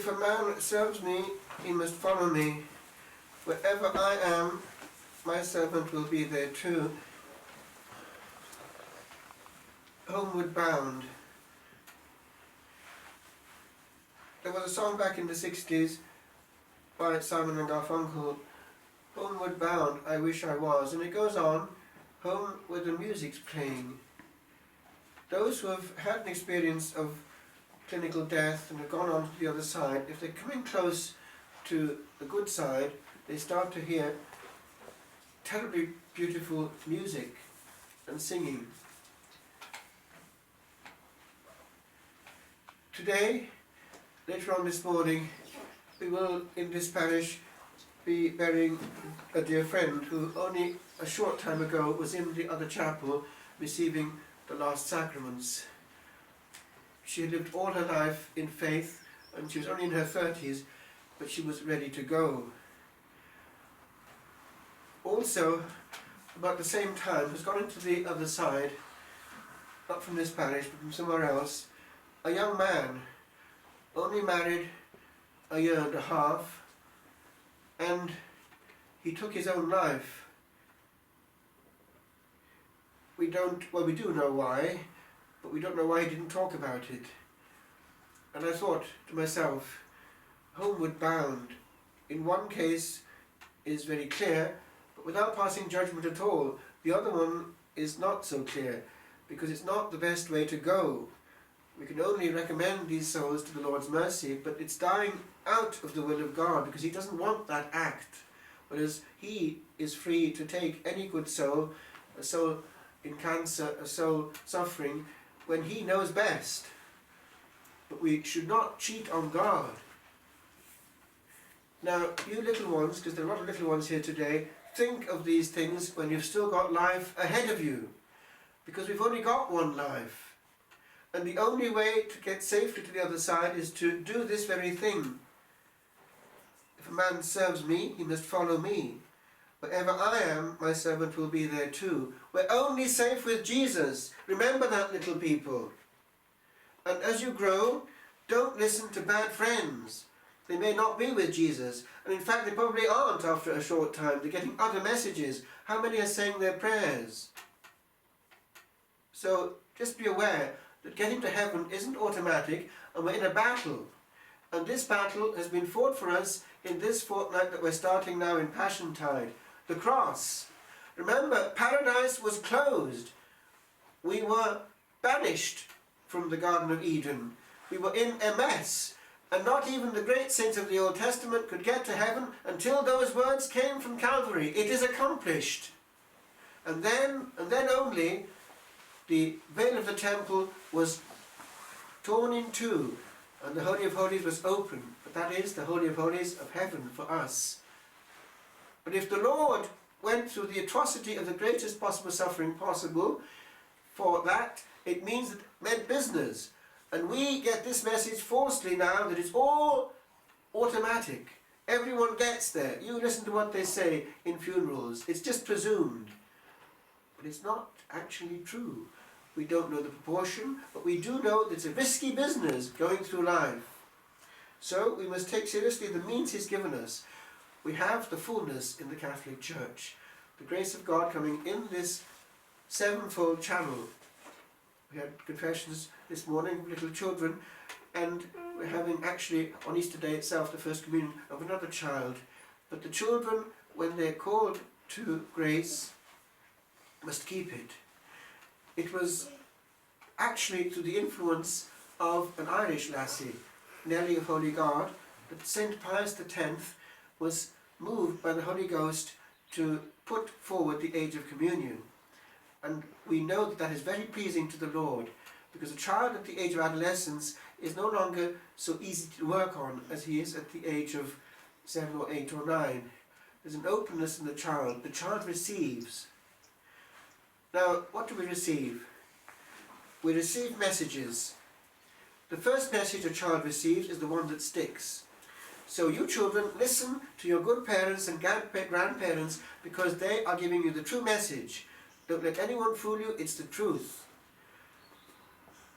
If a man serves me, he must follow me. Wherever I am, my servant will be there too. Homeward Bound. There was a song back in the 60s by Simon and Garfunkel, Homeward Bound, I Wish I Was, and it goes on, home where the music's playing. Those who have had an experience of clinical death and have gone on to the other side, if they're coming close to the good side, they start to hear terribly beautiful music and singing. Today, later on this morning, we will in this parish be burying a dear friend who only a short time ago was in the other chapel receiving the last sacraments. She had lived all her life in faith and she was only in her 30s, but she was ready to go. Also, about the same time, has gone into the other side, not from this parish but from somewhere else, a young man, only married a year and a half, and he took his own life. We do know why, but we don't know why he didn't talk about it. And I thought to myself, homeward bound, in one case is very clear, but without passing judgment at all. The other one is not so clear, because it's not the best way to go. We can only recommend these souls to the Lord's mercy, but it's dying out of the will of God, because He doesn't want that act. Whereas He is free to take any good soul, a soul in cancer, a soul suffering, when He knows best. But we should not cheat on God. Now, you little ones, because there are a lot of little ones here today, think of these things when you've still got life ahead of you. Because we've only got one life. And the only way to get safely to the other side is to do this very thing. If a man serves me, he must follow me. Wherever I am, my servant will be there too. We're only safe with Jesus. Remember that, little people. And as you grow, don't listen to bad friends. They may not be with Jesus. And in fact, they probably aren't after a short time. They're getting other messages. How many are saying their prayers? So just be aware that getting to heaven isn't automatic, and we're in a battle. And this battle has been fought for us in this fortnight that we're starting now in Passiontide. The cross. Remember, paradise was closed. We were banished from the Garden of Eden. We were in a mess. And not even the great saints of the Old Testament could get to heaven until those words came from Calvary. It is accomplished. And then only, the veil of the temple was torn in two, and the Holy of Holies was open. But that is the Holy of Holies of heaven for us. But if the Lord went through the atrocity of the greatest possible suffering possible for that, it means that it meant business. And we get this message falsely now that it's all automatic. Everyone gets there. You listen to what they say in funerals. It's just presumed. But it's not actually true. We don't know the proportion, but we do know that it's a risky business going through life. So we must take seriously the means He's given us. We have the fullness in the Catholic Church. The grace of God coming in this sevenfold channel. We had confessions this morning of little children, and we're having actually on Easter Day itself the First Communion of another child. But the children, when they're called to grace, must keep it. It was actually through the influence of an Irish lassie, Nellie of Holy God, that St. Pius X was moved by the Holy Ghost to put forward the age of communion. And we know that that is very pleasing to the Lord, because a child at the age of adolescence is no longer so easy to work on as he is at the age of 7 or 8 or 9. There's an openness in the child. The child receives. Now, what do we receive? We receive messages. The first message a child receives is the one that sticks. So you children, listen to your good parents and grandparents, because they are giving you the true message. Don't let anyone fool you, it's the truth.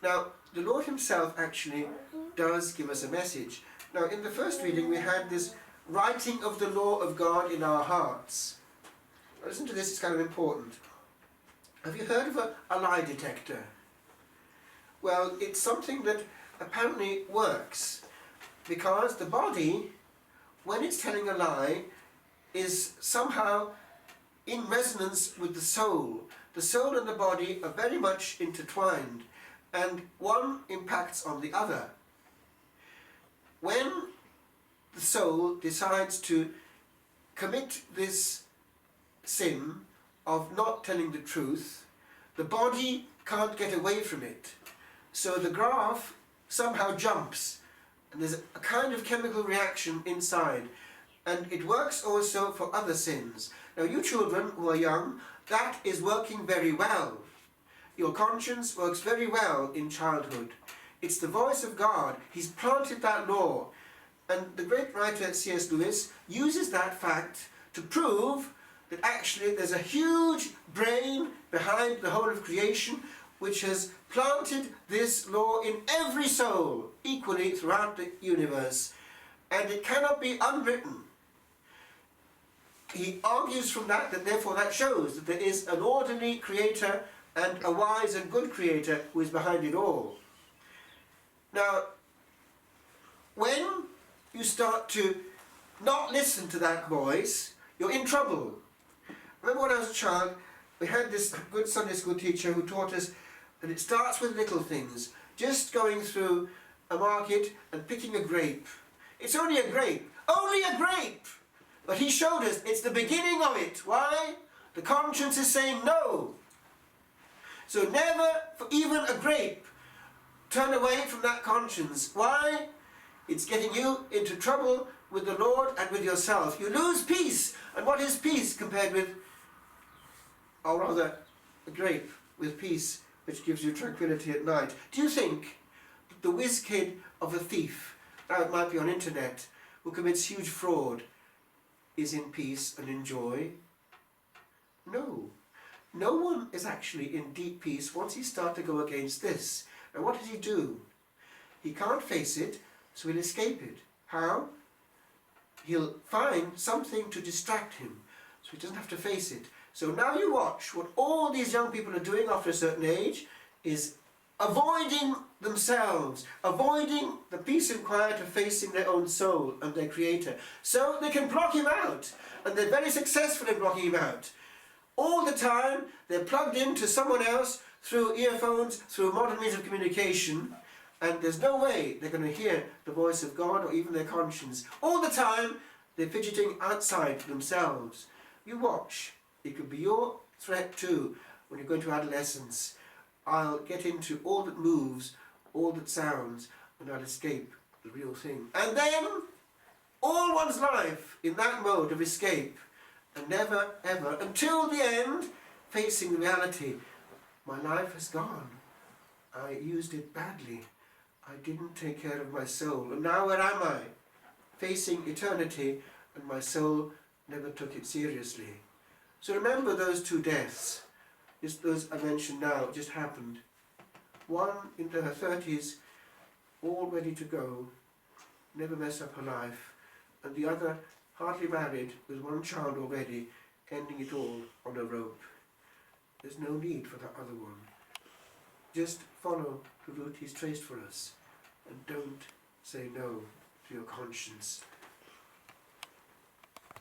Now, the Lord Himself actually does give us a message. Now, in the first reading, we had this writing of the law of God in our hearts. Now, listen to this, it's kind of important. Have you heard of a lie detector? Well, it's something that apparently works because the body, when it's telling a lie, is somehow in resonance with the soul. The soul and the body are very much intertwined, and one impacts on the other. When the soul decides to commit this sin of not telling the truth, the body can't get away from it. So the graph somehow jumps, and there's a kind of chemical reaction inside. And it works also for other sins. Now, you children who are young, that is working very well. Your conscience works very well in childhood. It's the voice of God. He's planted that law. And the great writer C.S. Lewis uses that fact to prove that actually there's a huge brain behind the whole of creation which has planted this law in every soul equally throughout the universe. And it cannot be unwritten. He argues from that therefore that shows that there is an orderly creator and a wise and good creator who is behind it all. Now, when you start to not listen to that voice, you're in trouble. Remember when I was a child, we had this good Sunday school teacher who taught us that it starts with little things. Just going through a market and picking a grape. It's only a grape. Only a grape! But he showed us it's the beginning of it. Why? The conscience is saying no. So never, for even a grape, turn away from that conscience. Why? It's getting you into trouble with the Lord and with yourself. You lose peace. And what is peace compared with, or rather, a grape with peace, which gives you tranquility at night? Do you think that the whiz kid of a thief, now it might be on internet, who commits huge fraud, is in peace and in joy? No. No one is actually in deep peace once he starts to go against this. And what does he do? He can't face it, so he'll escape it. How? He'll find something to distract him, so he doesn't have to face it. So now you watch what all these young people are doing after a certain age is avoiding themselves, avoiding the peace and quiet of facing their own soul and their creator, so they can block him out. And they're very successful in blocking him out. All the time they're plugged into someone else through earphones, through modern means of communication, and there's no way they're going to hear the voice of God or even their conscience. All the time they're fidgeting outside themselves. You watch. It could be your threat too when you go into adolescence. I'll get into all that moves, all that sounds, and I'll escape the real thing. And then, all one's life in that mode of escape, and never ever, until the end, facing reality. My life has gone. I used it badly. I didn't take care of my soul. And now where am I? Facing eternity, and my soul never took it seriously. So remember those two deaths. Just those I mentioned now, just happened. One into her 30s, all ready to go, never mess up her life, and the other hardly married, with one child already, ending it all on a rope. There's no need for that other one. Just follow the route he's traced for us, and don't say no to your conscience.